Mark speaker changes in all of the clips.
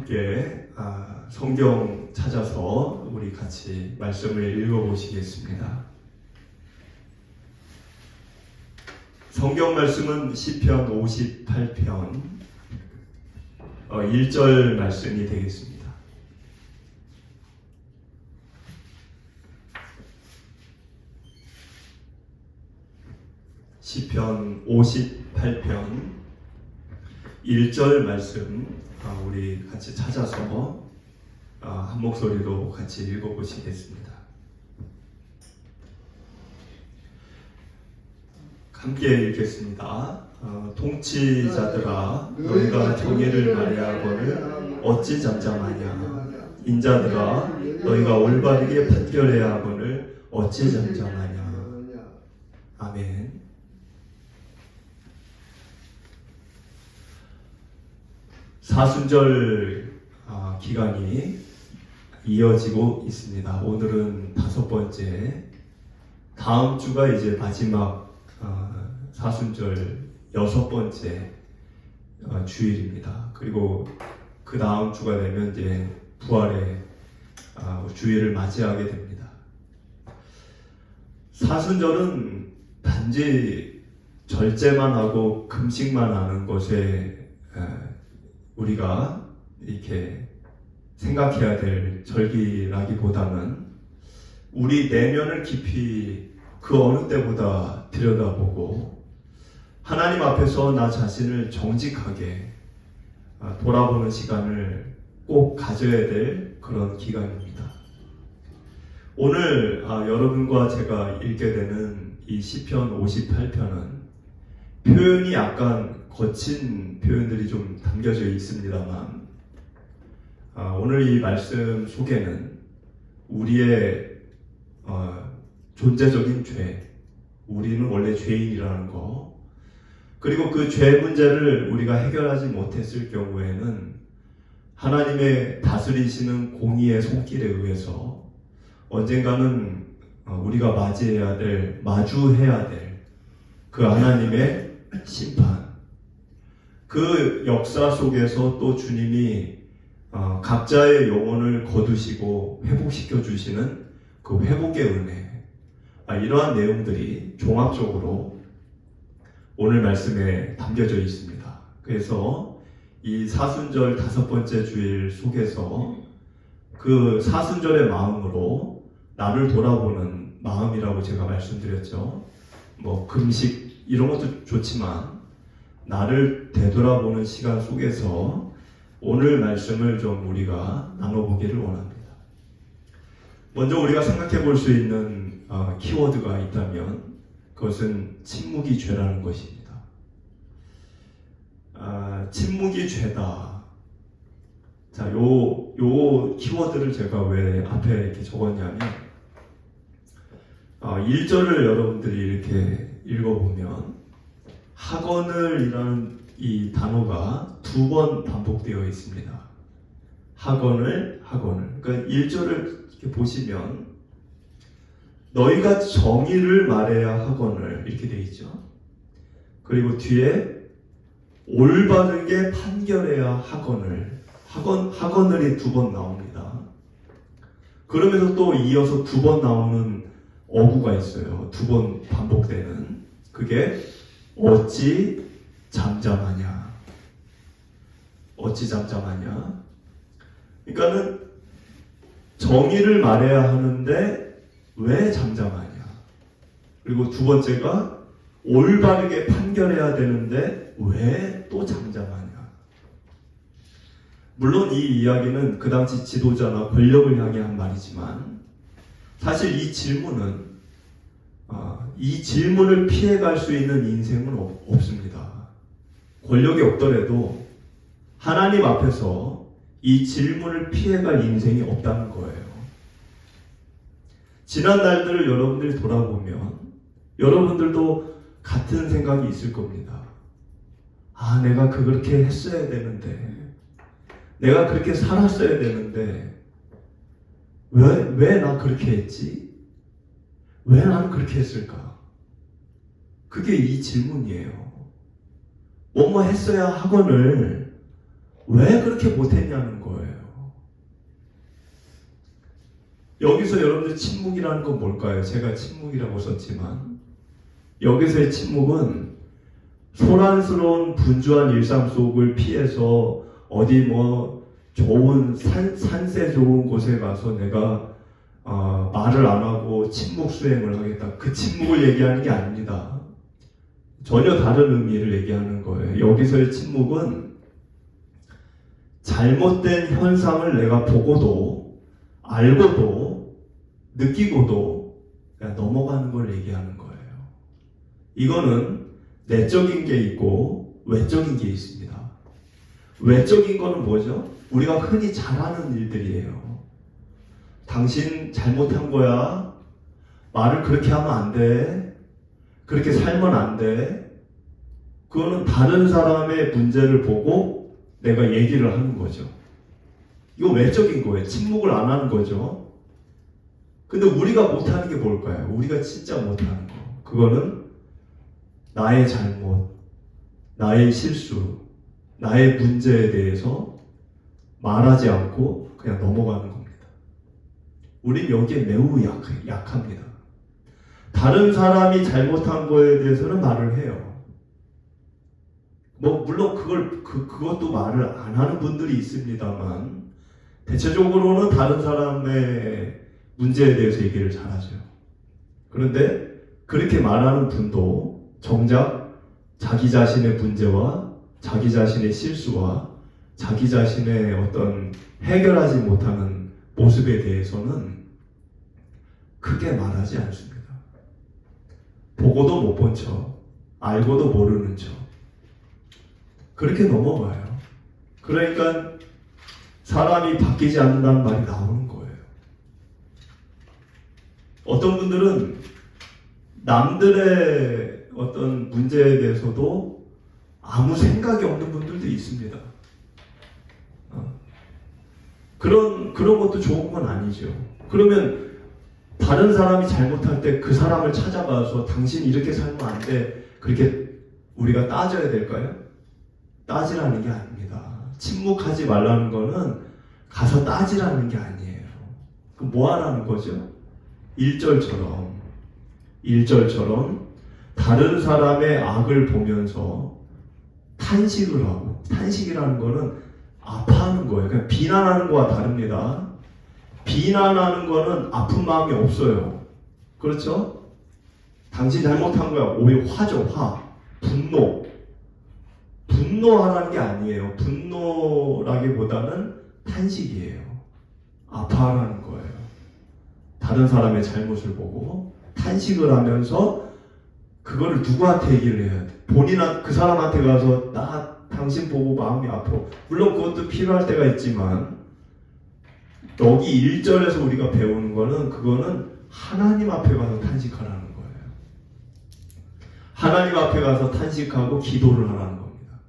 Speaker 1: 함께 성경 찾아서 우리 같이 말씀을 읽어보시겠습니다. 성경 말씀은 시편 58편 1절 말씀이 되겠습니다. 시편 58편 1절 말씀 우리 같이 찾아서 한 목소리로 같이 읽어보시겠습니다. 함께 읽겠습니다. 통치자들아 너희가 정의를 말해하거늘 어찌 잠잠하냐. 인자들아 너희가 올바르게 판결해야 하거늘 어찌 잠잠하냐. 아멘. 사순절 기간이 이어지고 있습니다. 오늘은 5번째, 다음 주가 이제 마지막 사순절 6번째 주일입니다. 그리고 그 다음 주가 되면 이제 부활의 주일을 맞이하게 됩니다. 사순절은 단지 절제만 하고 금식만 하는 것에 우리가 이렇게 생각해야 될 절기라기보다는 우리 내면을 깊이 그 어느 때보다 들여다보고 하나님 앞에서 나 자신을 정직하게 돌아보는 시간을 꼭 가져야 될 그런 기간입니다. 오늘 여러분과 제가 읽게 되는 이 시편 58편은 표현이 약간 거친 표현들이 좀 담겨져 있습니다만 오늘 이 말씀 속에는 우리의 존재적인 죄, 우리는 원래 죄인이라는 거, 그리고 그 죄 문제를 우리가 해결하지 못했을 경우에는 하나님의 다스리시는 공의의 손길에 의해서 언젠가는 우리가 마주해야 될 그 하나님의 심판, 그 역사 속에서 또 주님이 각자의 영혼을 거두시고 회복시켜 주시는 그 회복의 은혜, 이러한 내용들이 종합적으로 오늘 말씀에 담겨져 있습니다. 그래서 이 사순절 5번째 주일 속에서 그 사순절의 마음으로 나를 돌아보는 마음이라고 제가 말씀드렸죠. 금식 이런 것도 좋지만 나를 되돌아보는 시간 속에서 오늘 말씀을 좀 우리가 나눠보기를 원합니다. 먼저 우리가 생각해 볼 수 있는 키워드가 있다면 그것은 침묵이 죄라는 것입니다. 침묵이 죄다. 자, 요 키워드를 제가 왜 앞에 이렇게 적었냐면 1절을 여러분들이 이렇게 읽어보면 학원을이라는 이 단어가 2번 반복되어 있습니다. 학원을. 그러니까 1절을 이렇게 보시면 너희가 정의를 말해야 학원을 이렇게 되어 있죠. 그리고 뒤에 올바르게 판결해야 학원을이 2번 나옵니다. 그러면서 또 이어서 2번 나오는 어구가 있어요. 2번 반복되는. 그게 어찌 잠잠하냐. 그러니까는 정의를 말해야 하는데 왜 잠잠하냐. 그리고 2번째가 올바르게 판결해야 되는데 왜 또 잠잠하냐. 물론 이 이야기는 그 당시 지도자나 권력을 향해 한 말이지만 사실 이 질문을 피해갈 수 있는 인생은 없습니다. 권력이 없더라도 하나님 앞에서 이 질문을 피해갈 인생이 없다는 거예요. 지난 날들을 여러분들이 돌아보면 여러분들도 같은 생각이 있을 겁니다. 내가 그렇게 했어야 되는데, 내가 그렇게 살았어야 되는데 왜 나 그렇게 했지? 왜 나는 그렇게 했을까? 그게 이 질문이에요. 뭐뭐 했어야 학원을 왜 그렇게 못했냐는 거예요. 여기서 여러분들 침묵이라는 건 뭘까요? 제가 침묵이라고 썼지만 여기서의 침묵은 소란스러운 분주한 일상 속을 피해서 어디 뭐 좋은 산세 좋은 곳에 가서 내가 말을 안 하고 침묵 수행을 하겠다. 그 침묵을 얘기하는 게 아닙니다. 전혀 다른 의미를 얘기하는 거예요. 여기서의 침묵은 잘못된 현상을 내가 보고도 알고도 느끼고도 그냥 넘어가는 걸 얘기하는 거예요. 이거는 내적인 게 있고 외적인 게 있습니다. 외적인 거는 뭐죠? 우리가 흔히 잘하는 일들이에요. 당신 잘못한 거야. 말을 그렇게 하면 안 돼. 그렇게 살면 안 돼. 그거는 다른 사람의 문제를 보고 내가 얘기를 하는 거죠. 이거 외적인 거예요. 침묵을 안 하는 거죠. 근데 우리가 못하는 게 뭘까요? 우리가 진짜 못하는 거. 그거는 나의 잘못, 나의 실수, 나의 문제에 대해서 말하지 않고 그냥 넘어가는 겁니다. 우린 여기에 매우 약합니다. 다른 사람이 잘못한 거에 대해서는 말을 해요. 물론 그것도 말을 안 하는 분들이 있습니다만, 대체적으로는 다른 사람의 문제에 대해서 얘기를 잘하죠. 그런데 그렇게 말하는 분도 정작 자기 자신의 문제와 자기 자신의 실수와 자기 자신의 어떤 해결하지 못하는 모습에 대해서는 크게 말하지 않습니다. 보고도 못 본 척, 알고도 모르는 척. 그렇게 넘어가요. 그러니까 사람이 바뀌지 않는다는 말이 나오는 거예요. 어떤 분들은 남들의 어떤 문제에 대해서도 아무 생각이 없는 분들도 있습니다. 그런 것도 좋은 건 아니죠. 그러면 다른 사람이 잘못할 때 그 사람을 찾아가서 당신 이렇게 살면 안 돼. 그렇게 우리가 따져야 될까요? 따지라는 게 아닙니다. 침묵하지 말라는 거는 가서 따지라는 게 아니에요. 그럼 뭐 하라는 거죠? 1절처럼 다른 사람의 악을 보면서 탄식을 하고, 탄식이라는 거는 아파하는 거예요. 그냥 비난하는 거와 다릅니다. 비난하는 거는 아픈 마음이 없어요. 그렇죠? 당신 잘못한 거야. 오히려 화죠, 화. 분노하라는 게 아니에요. 분노라기보다는 탄식이에요. 아파하라는 거예요. 다른 사람의 잘못을 보고 탄식을 하면서 그거를 누구한테 얘기를 해야 돼? 그 사람한테 가서 당신 보고 마음이 아파. 물론 그것도 필요할 때가 있지만 여기 1절에서 우리가 배우는 거는 그거는 하나님 앞에 가서 탄식하라는 거예요. 하나님 앞에 가서 탄식하고 기도를 하라는 겁니다.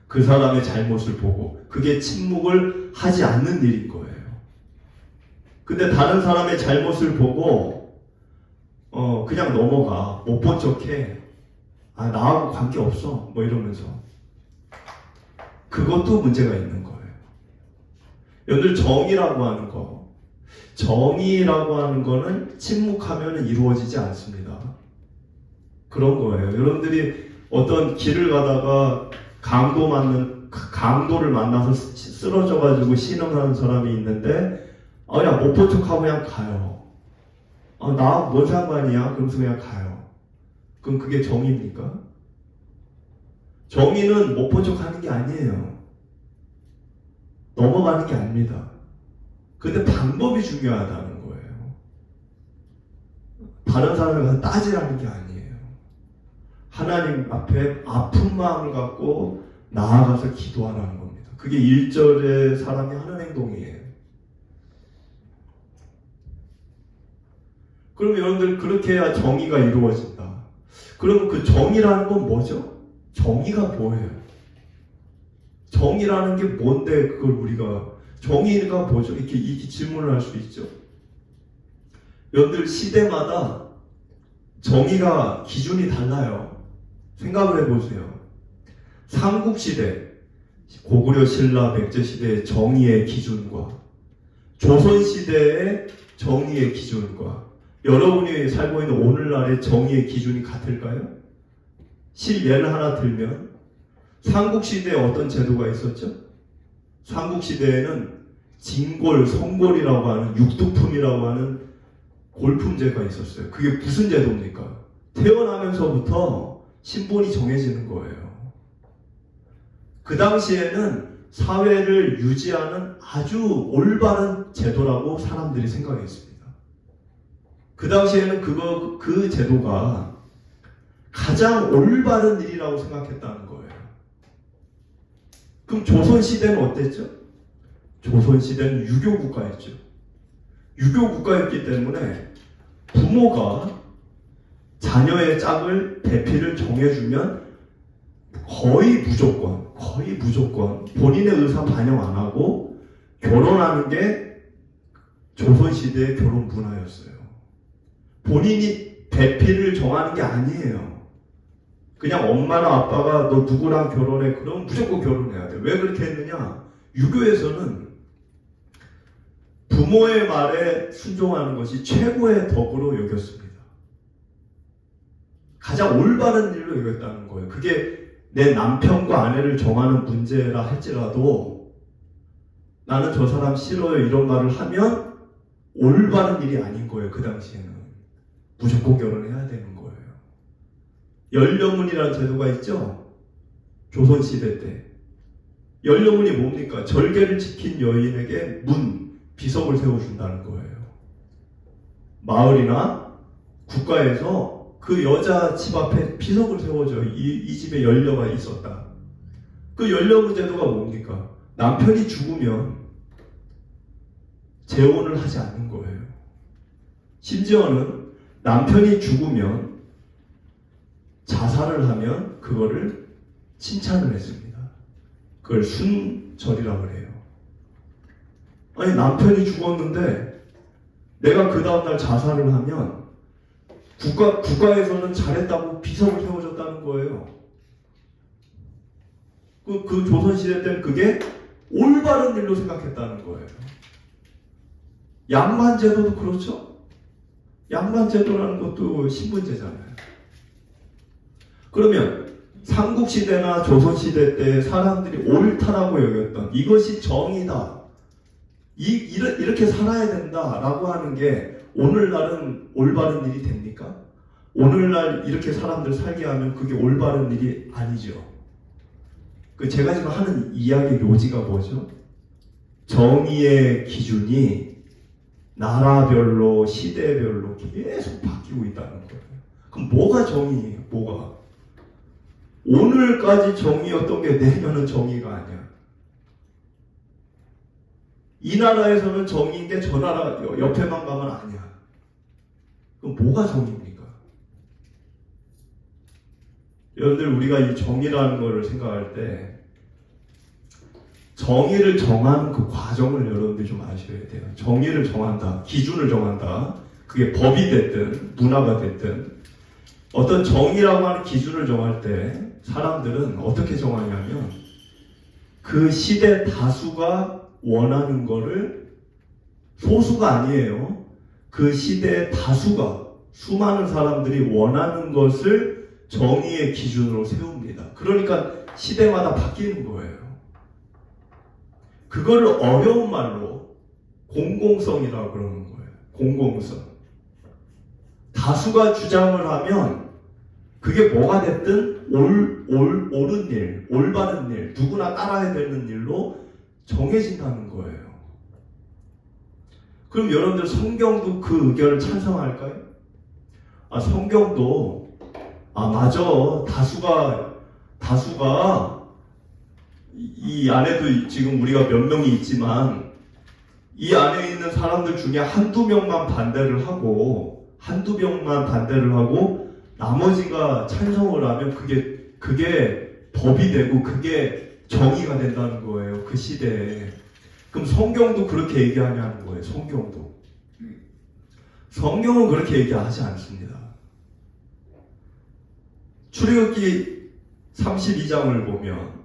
Speaker 1: 그 사람의 잘못을 보고 그게 침묵을 하지 않는 일인 거예요. 근데 다른 사람의 잘못을 보고 그냥 넘어가. 못 본 척해. 나하고 관계없어. 이러면서. 그것도 문제가 있는 거예요. 여러분들 정의라고 하는 거는 침묵하면 이루어지지 않습니다. 그런 거예요. 여러분들이 어떤 길을 가다가 강도를 만나서 쓰러져가지고 신음하는 사람이 있는데 그냥 못 본 척하고 그냥 가요. 나 뭔 상관이야? 그러면서 그냥 가요. 그럼 그게 정의입니까? 정의는 못 본 척하는 게 아니에요. 넘어가는 게 아닙니다. 근데 방법이 중요하다는 거예요. 다른 사람을 가서 따지라는 게 아니에요. 하나님 앞에 아픈 마음을 갖고 나아가서 기도하라는 겁니다. 그게 1절에 사람이 하는 행동이에요. 그럼 여러분들 그렇게 해야 정의가 이루어진다. 그럼 그 정의라는 건 뭐죠? 정의가 뭐예요? 정의라는 게 뭔데 그걸 우리가 정의가 뭐죠? 이렇게 질문을 할 수 있죠. 여러분들 시대마다 정의가 기준이 달라요. 생각을 해보세요. 삼국시대 고구려 신라 백제 시대의 정의의 기준과 조선 시대의 정의의 기준과 여러분이 살고 있는 오늘날의 정의의 기준이 같을까요? 예를 하나 들면 삼국시대에 어떤 제도가 있었죠? 삼국시대에는 진골, 성골이라고 하는 육두품이라고 하는 골품제가 있었어요. 그게 무슨 제도입니까? 태어나면서부터 신분이 정해지는 거예요. 그 당시에는 사회를 유지하는 아주 올바른 제도라고 사람들이 생각했습니다. 그 당시에는 그 제도가 가장 올바른 일이라고 생각했다는 거예요. 그럼 조선시대는 어땠죠? 조선시대는 유교국가였죠. 유교국가였기 때문에 부모가 자녀의 짝을, 배필을 정해주면 거의 무조건 본인의 의사 반영 안 하고 결혼하는 게 조선시대의 결혼 문화였어요. 본인이 배필을 정하는 게 아니에요. 그냥 엄마나 아빠가 너 누구랑 결혼해? 그럼 무조건 결혼해야 돼. 왜 그렇게 했느냐? 유교에서는 부모의 말에 순종하는 것이 최고의 덕으로 여겼습니다. 가장 올바른 일로 여겼다는 거예요. 그게 내 남편과 아내를 정하는 문제라 할지라도 나는 저 사람 싫어요 이런 말을 하면 올바른 일이 아닌 거예요. 그 당시에는 무조건 결혼해야 되는 거예요. 연려문이라는 제도가 있죠. 조선시대 때 연려문이 뭡니까? 절개를 지킨 여인에게 비석을 세워준다는 거예요. 마을이나 국가에서 그 여자 집 앞에 비석을 세워줘. 이 집에 연려가 있었다. 그 연려문 제도가 뭡니까? 남편이 죽으면 재혼을 하지 않는 거예요. 심지어는 남편이 죽으면 자살을 하면 그거를 칭찬을 했습니다. 그걸 순절이라고 해요. 아니 남편이 죽었는데 내가 그 다음날 자살을 하면 국가에서는 잘했다고 비석을 세워줬다는 거예요. 그 조선시대 때는 그게 올바른 일로 생각했다는 거예요. 양반제도도 그렇죠? 양반제도라는 것도 신분제잖아요. 그러면 삼국시대나 조선시대 때 사람들이 옳다라고 여겼던 이것이 정의다. 이렇게 살아야 된다라고 하는 게 오늘날은 올바른 일이 됩니까? 오늘날 이렇게 사람들 살게 하면 그게 올바른 일이 아니죠. 제가 지금 하는 이야기의 요지가 뭐죠? 정의의 기준이 나라별로 시대별로 계속 바뀌고 있다는 거예요. 그럼 뭐가 정의예요? 뭐가? 오늘까지 정의였던 게 내년은 정의가 아니야. 이 나라에서는 정의인 게 저 나라 옆에만 가면 아니야. 그럼 뭐가 정의입니까? 여러분들 우리가 이 정의라는 것을 생각할 때 정의를 정하는 그 과정을 여러분들이 좀 아셔야 돼요. 정의를 정한다, 기준을 정한다. 그게 법이 됐든 문화가 됐든 어떤 정의라고 하는 기준을 정할 때 사람들은 어떻게 정하냐면 그 시대 다수가 원하는 거를 소수가 아니에요. 그 시대의 다수가 수많은 사람들이 원하는 것을 정의의 기준으로 세웁니다. 그러니까 시대마다 바뀌는 거예요. 그거를 어려운 말로 공공성이라고 그러는 거예요. 공공성. 다수가 주장을 하면 그게 뭐가 됐든 옳은 일, 올바른 일, 누구나 따라야 되는 일로 정해진다는 거예요. 그럼 여러분들 성경도 그 의견을 찬성할까요? 성경도 맞아. 다수가 이 안에도 지금 우리가 몇 명이 있지만 이 안에 있는 사람들 중에 한두 명만 반대를 하고 나머지가 찬성을 하면 그게 법이 되고 그게 정의가 된다는 거예요. 그 시대에. 그럼 성경도 그렇게 얘기하냐는 거예요. 성경은 그렇게 얘기하지 않습니다. 출애굽기 32장을 보면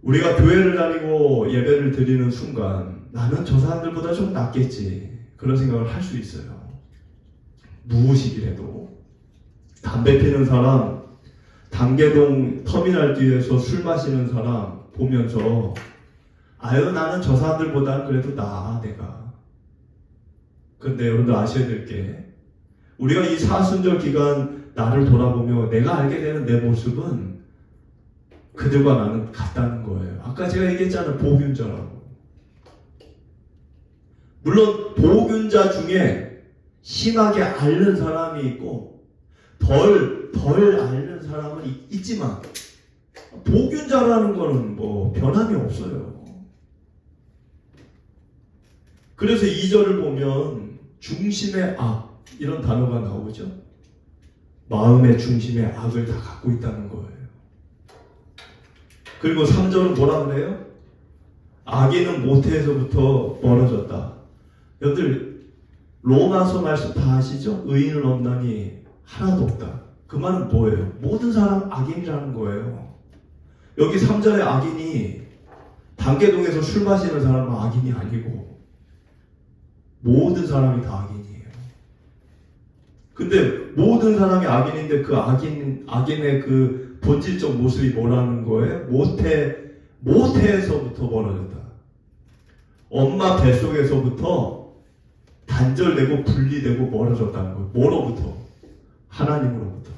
Speaker 1: 우리가 교회를 다니고 예배를 드리는 순간 나는 저 사람들보다 좀 낫겠지 그런 생각을 할 수 있어요. 무의식이라도 담배 피는 사람, 단계동 터미널 뒤에서 술 마시는 사람 보면서 아유 나는 저 사람들보다 그래도 나아 내가. 근데 여러분들 아셔야 될 게 우리가 이 사순절 기간 나를 돌아보며 내가 알게 되는 내 모습은 그들과 나는 같다는 거예요. 아까 제가 얘기했잖아요. 보균자라고. 물론 보균자 중에 심하게 앓는 사람이 있고 덜 앓는 사람은 있지만 보균자라는 거는 뭐 변함이 없어요. 그래서 2절을 보면 중심의 악 이런 단어가 나오죠. 마음의 중심의 악을 다 갖고 있다는 거예요. 그리고 3절은 뭐라 그래요? 악인은 모태에서부터 멀어졌다. 여러분들 로마서 말씀 다 아시죠? 의인은 없나니 하나도 없다. 그 말은 뭐예요? 모든 사람 악인이라는 거예요. 여기 3절의 악인이 단계동에서 술 마시는 사람은 악인이 아니고 모든 사람이 다 악인이에요. 근데 모든 사람이 악인인데 그 악인의 그 본질적 모습이 뭐라는 거예요? 모태에서부터 멀어졌다. 엄마 뱃속에서부터 단절되고 분리되고 멀어졌다는 거예요. 뭐로부터? 하나님으로부터.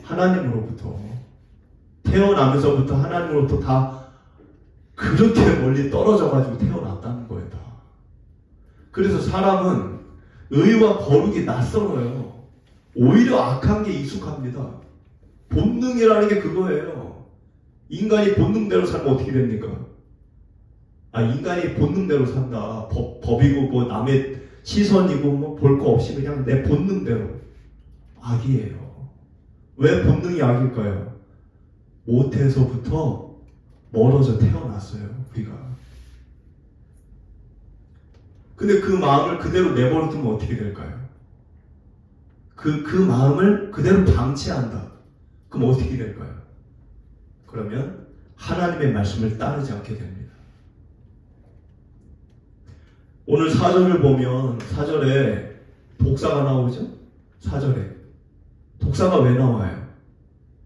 Speaker 1: 하나님으로부터. 태어나면서부터 하나님으로부터 다 그렇게 멀리 떨어져가지고 태어났다는 거예요. 다. 그래서 사람은 의와 거룩이 낯설어요. 오히려 악한 게 익숙합니다. 본능이라는 게 그거예요. 인간이 본능대로 살면 어떻게 됩니까? 인간이 본능대로 산다. 법이고 뭐 남의 시선이고 뭐 볼 거 없이 그냥 내 본능대로. 악이에요. 왜 본능이 악일까요? 모태에서부터 멀어져 태어났어요. 우리가. 근데 그 마음을 그대로 내버려 두면 어떻게 될까요? 그 마음을 그대로 방치한다. 그럼 어떻게 될까요? 그러면 하나님의 말씀을 따르지 않게 됩니다. 오늘 4절을 보면 4절에 독사가 나오죠? 4절에. 독사가 왜 나와요?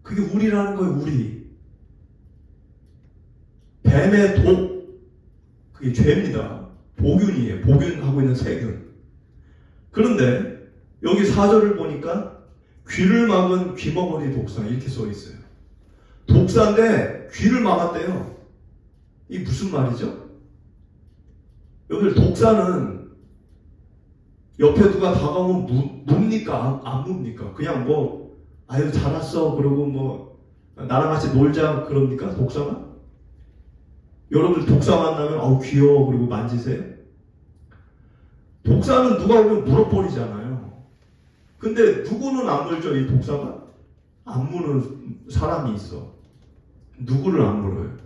Speaker 1: 그게 우리라는 거예요. 우리. 뱀의 독. 그게 죄입니다. 보균이에요. 보균하고 있는 세균. 그런데 여기 4절을 보니까 귀를 막은 귀머거리 독사 이렇게 써 있어요. 독사인데 귀를 막았대요. 이게 무슨 말이죠? 여러분들 독사는 옆에 누가 다가오면 묵니까 안 묵니까? 그냥 뭐 아유 잘 왔어 그러고 뭐 나랑 같이 놀자 그럽니까? 독사가? 여러분들 독사 만나면 아우 귀여워 그리고 만지세요? 독사는 누가 오면 물어버리잖아요. 근데 누구는 안 물죠? 이 독사가? 안 무는 사람이 있어. 누구를 안 물어요?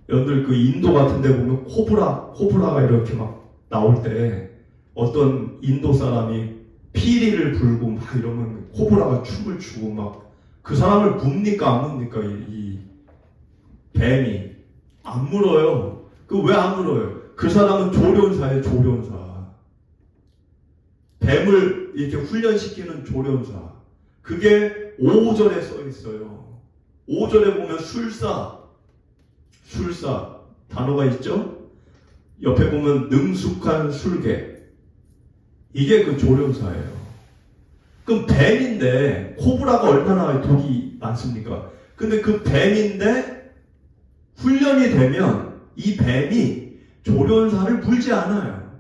Speaker 1: 여러분들 그 인도 같은 데 보면 코브라가 이렇게 막 나올 때 어떤 인도 사람이 피리를 불고 막 이러면 코브라가 춤을 추고 막 그 사람을 묵니까 안 묵니까? 이 뱀이 안 물어요. 그 왜 안 물어요? 그 사람은 조련사예요. 조련사. 뱀을 이렇게 훈련시키는 조련사. 그게 5절에 써 있어요. 5절에 보면 술사 단어가 있죠? 옆에 보면 능숙한 술개. 이게 그 조련사예요. 그럼 뱀인데 코브라가 얼마나 독이 많습니까? 근데 그 뱀인데 훈련이 되면 이 뱀이 조련사를 물지 않아요.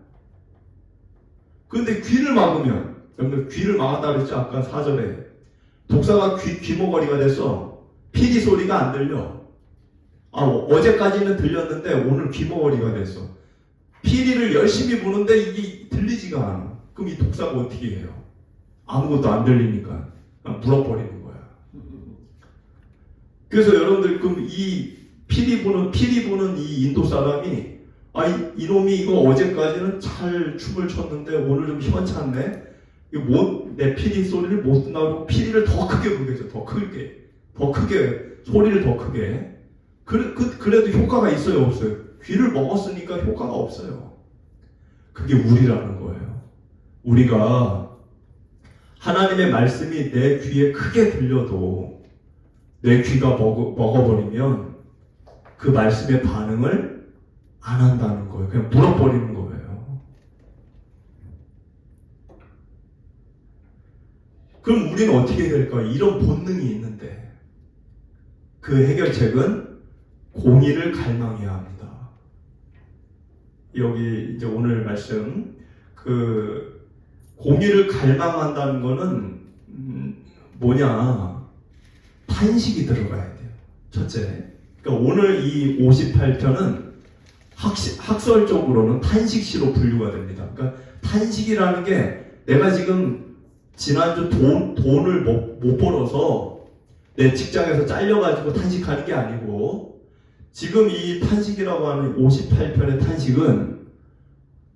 Speaker 1: 그런데 귀를 막으면, 여러분들 귀를 막았다 그랬죠? 아까 4절에. 독사가 귀머거리가 돼서 피리 소리가 안 들려. 어제까지는 들렸는데 오늘 귀머거리가 됐어. 피리를 열심히 부는데 이게 들리지가 않아. 그럼 이 독사가 어떻게 해요? 아무것도 안 들리니까 물어버리는 거야. 그래서 여러분들 그럼 이 피리 부는 이 인도 사람이 이놈이 이거 어제까지는 잘 춤을 췄는데 오늘 좀 현찮네. 내 피리 소리를 못 듣나고 피리를 더 크게 부르겠죠. 더 크게 소리를 더 크게. 그래도 효과가 있어요, 없어요? 귀를 먹었으니까 효과가 없어요. 그게 우리라는 거예요. 우리가 하나님의 말씀이 내 귀에 크게 들려도 내 귀가 먹어버리면 그 말씀의 반응을 안 한다는 거예요. 그냥 물어버리는 거예요. 그럼 우리는 어떻게 될까요? 이런 본능이 있는데 그 해결책은 공의를 갈망해야 합니다. 여기 이제 오늘 말씀 그 공의를 갈망한다는 거는 뭐냐? 탄식이 들어가야 돼요. 첫째. 그러니까 오늘 이 58편은 학설적으로는 탄식시로 분류가 됩니다. 그러니까 탄식이라는 게 내가 지금 지난주 돈을 못 벌어서 내 직장에서 잘려가지고 탄식하는 게 아니고 지금 이 탄식이라고 하는 58편의 탄식은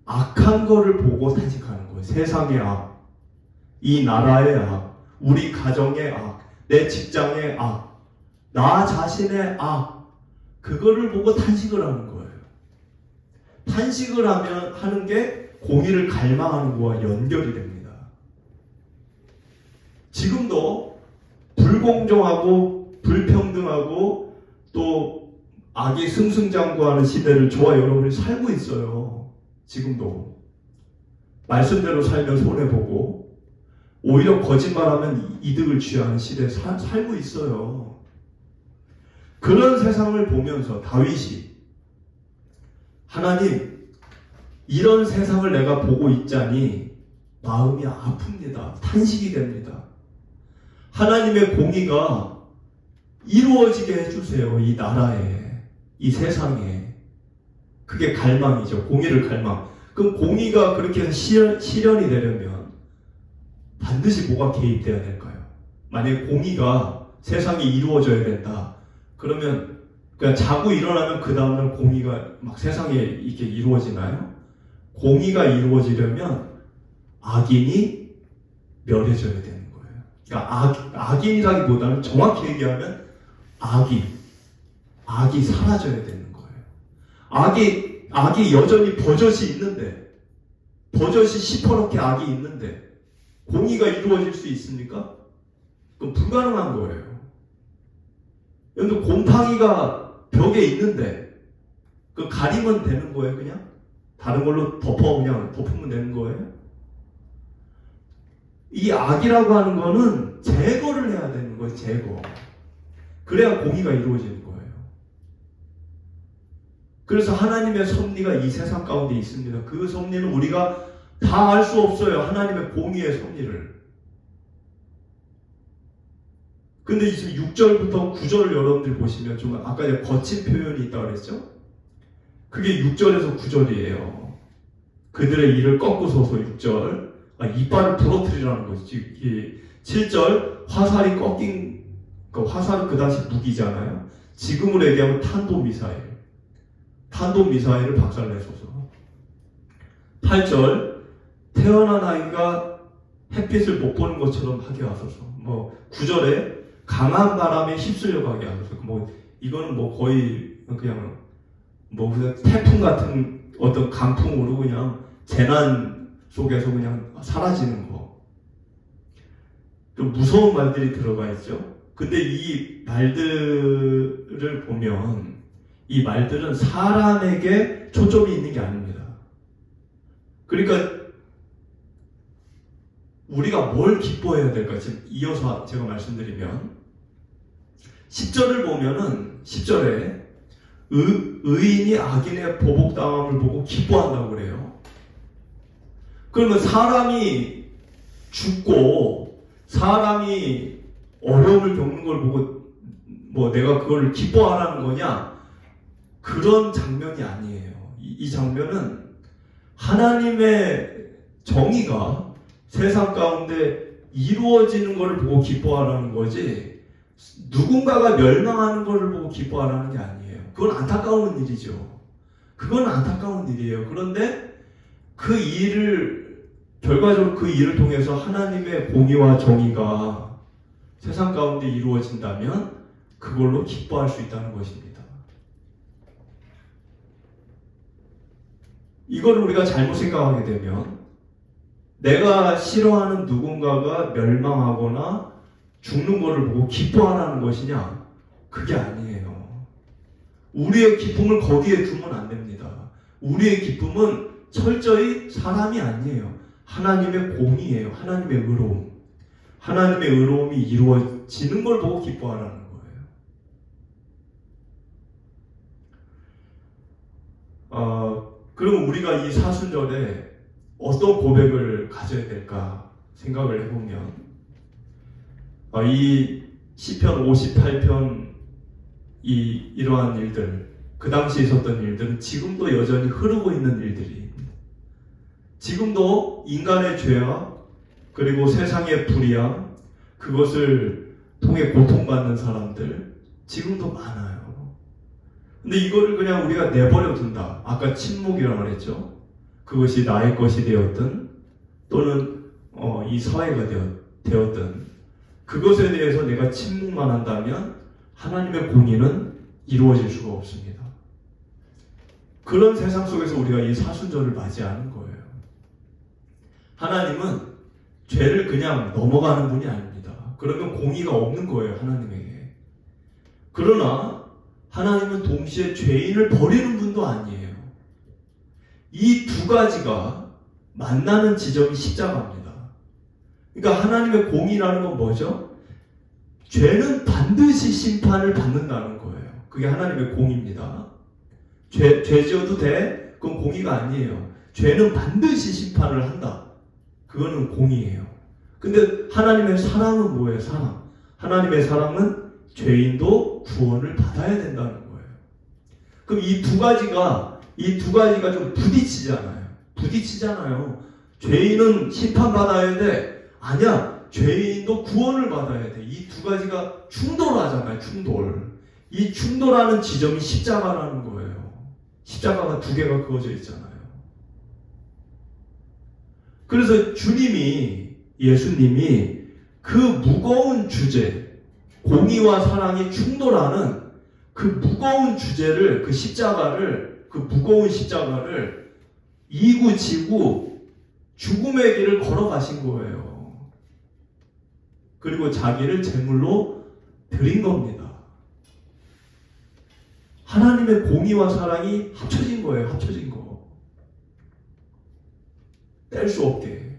Speaker 1: 악한 거를 보고 탄식하는 거예요. 세상의 악, 이 나라의 악, 우리 가정의 악, 내 직장의 악, 나 자신의 악, 그거를 보고 탄식을 하는 거예요. 탄식을 하는 게 공의를 갈망하는 거와 연결이 됩니다. 지금도 불공정하고 불평등하고 또 악이 승승장구하는 시대를 저와 여러분이 살고 있어요. 지금도 말씀대로 살면 손해보고 오히려 거짓말하면 이득을 취하는 시대에 살고 있어요. 그런 세상을 보면서 다윗이 하나님, 이런 세상을 내가 보고 있자니 마음이 아픕니다. 탄식이 됩니다. 하나님의 공의가 이루어지게 해주세요. 이 나라에, 이 세상에. 그게 갈망이죠. 공의를 갈망. 그럼 공의가 그렇게 해서 실현이 되려면 반드시 뭐가 개입돼야 될까요? 만약에 공의가 세상에 이루어져야 된다. 그러면 그냥 자고 일어나면 그 다음날 공의가 막 세상에 이렇게 이루어지나요? 공의가 이루어지려면 악인이 멸해져야 되는 거예요. 그러니까 악인이라기보다는 정확히 얘기하면 악이 사라져야 되는 거예요. 악이 여전히 버젓이 있는데, 버젓이 시퍼렇게 악이 있는데 공의가 이루어질 수 있습니까? 그건 불가능한 거예요. 여러분, 곰팡이가 벽에 있는데 그 가리면 되는 거예요. 그냥 다른 걸로 덮으면 되는 거예요. 이 악이라고 하는 거는 제거를 해야 되는 거예요. 제거. 그래야 공의가 이루어지는 거예요. 그래서 하나님의 섭리가 이 세상 가운데 있습니다. 그 섭리는 우리가 다 알 수 없어요. 하나님의 공의의 섭리를. 근데 지금 6절부터 9절을 여러분들 보시면 좀 아까 거친 표현이 있다고 그랬죠? 그게 6절에서 9절이에요. 그들의 이를 꺾고서서 6절. 이빨을 부러뜨리라는 거지. 7절 화살이 꺾인, 화살은 그 당시 무기잖아요. 지금으로 얘기하면 탄도미사일을 박살내소서. 8절 태어난 아이가 햇빛을 못 보는 것처럼 하게 하소서. 9절에 강한 바람에 휩쓸려 가게 하소서. 이거는 거의 그냥 태풍 같은 어떤 강풍으로 그냥 재난 속에서 그냥 사라지는 거. 좀 무서운 말들이 들어가 있죠. 근데 이 말들을 보면 이 말들은 사람에게 초점이 있는 게 아닙니다. 그러니까 우리가 뭘 기뻐해야 될까? 지금 이어서 제가 말씀드리면 10절을 보면은 10절에 의인이 악인의 보복당함을 보고 기뻐한다고 그래요. 그러면 사람이 죽고 사람이 어려움을 겪는 걸 보고 내가 그걸 기뻐하라는 거냐? 그런 장면이 아니에요. 이 장면은 하나님의 정의가 세상 가운데 이루어지는 것을 보고 기뻐하라는 거지 누군가가 멸망하는 것을 보고 기뻐하라는 게 아니에요. 그건 안타까운 일이죠. 그건 안타까운 일이에요. 그런데 결과적으로 그 일을 통해서 하나님의 공의와 정의가 세상 가운데 이루어진다면 그걸로 기뻐할 수 있다는 것입니다. 이걸 우리가 잘못 생각하게 되면 내가 싫어하는 누군가가 멸망하거나 죽는 것을 보고 기뻐하라는 것이냐? 그게 아니에요. 우리의 기쁨을 거기에 두면 안 됩니다. 우리의 기쁨은 철저히 사람이 아니에요. 하나님의 공의예요. 하나님의 의로움. 하나님의 의로움이 이루어지는 걸 보고 기뻐하라는 거예요. 그럼 우리가 이 사순절에 어떤 고백을 가져야 될까 생각을 해보면 이 시편 58편 이러한 일들, 그 당시에 있었던 일들은 지금도 여전히 흐르고 있는 일들입니다. 지금도 인간의 죄악 그리고 세상의 불의함, 그것을 통해 고통받는 사람들 지금도 많아요. 근데 이거를 그냥 우리가 내버려 둔다. 아까 침묵이라고 그랬죠. 그것이 나의 것이 되었든 또는 이 사회가 되었든 그것에 대해서 내가 침묵만 한다면 하나님의 공의는 이루어질 수가 없습니다. 그런 세상 속에서 우리가 이 사순절을 맞이하는 거예요. 하나님은 죄를 그냥 넘어가는 분이 아닙니다. 그러면 공의가 없는 거예요, 하나님에게. 그러나 하나님은 동시에 죄인을 버리는 분도 아니에요. 이 두 가지가 만나는 지점이 십자가입니다. 그러니까 하나님의 공의라는 건 뭐죠? 죄는 반드시 심판을 받는다는 거예요. 그게 하나님의 공의입니다. 죄 지어도 돼? 그건 공의가 아니에요. 죄는 반드시 심판을 한다. 그거는 공의예요. 근데 하나님의 사랑은 뭐예요? 사랑. 하나님의 사랑은 죄인도 구원을 받아야 된다는 거예요. 그럼 이 두 가지가 좀 부딪히잖아요. 죄인은 심판받아야 돼. 아니야. 죄인도 구원을 받아야 돼. 이 두 가지가 충돌하잖아요. 이 충돌하는 지점이 십자가라는 거예요. 십자가가 두 개가 그어져 있잖아요. 그래서 예수님이 그 무거운 주제, 공의와 사랑이 충돌하는 그 무거운 주제를, 그 무거운 십자가를 이구지구 죽음의 길을 걸어가신 거예요. 그리고 자기를 제물로 드린 겁니다. 하나님의 공의와 사랑이 합쳐진 거예요. 합쳐진 거. 뗄 수 없게.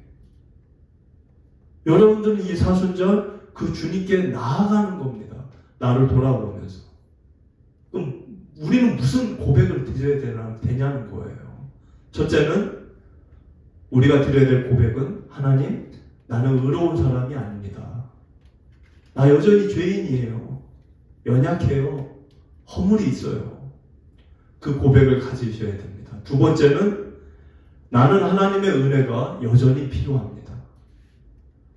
Speaker 1: 여러분들은 이 사순절 그 주님께 나아가는 겁니다. 나를 돌아보면서. 그럼 우리는 무슨 고백을 드려야 되냐는 거예요. 첫째는 우리가 드려야 될 고백은 하나님, 나는 의로운 사람이 아닙니다. 나 여전히 죄인이에요. 연약해요. 허물이 있어요. 그 고백을 가지셔야 됩니다. 두 번째는 나는 하나님의 은혜가 여전히 필요합니다.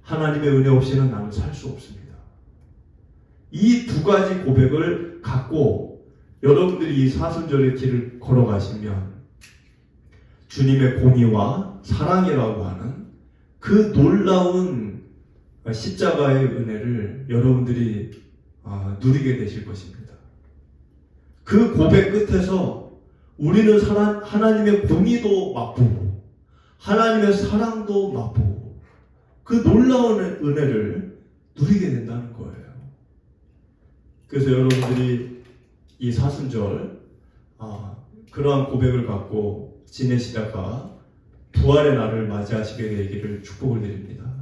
Speaker 1: 하나님의 은혜 없이는 나는 살 수 없습니다. 이 두 가지 고백을 갖고 여러분들이 이 사순절의 길을 걸어가시면 주님의 공의와 사랑이라고 하는 그 놀라운 십자가의 은혜를 여러분들이 누리게 되실 것입니다. 그 고백 끝에서 우리는 하나님의 공의도 맛보고 하나님의 사랑도 맛보고 그 놀라운 은혜를 누리게 된다는 거예요. 그래서 여러분들이 이 사순절 그러한 고백을 갖고 지내시다가 부활의 날을 맞이하시게 되기를 축복을 드립니다.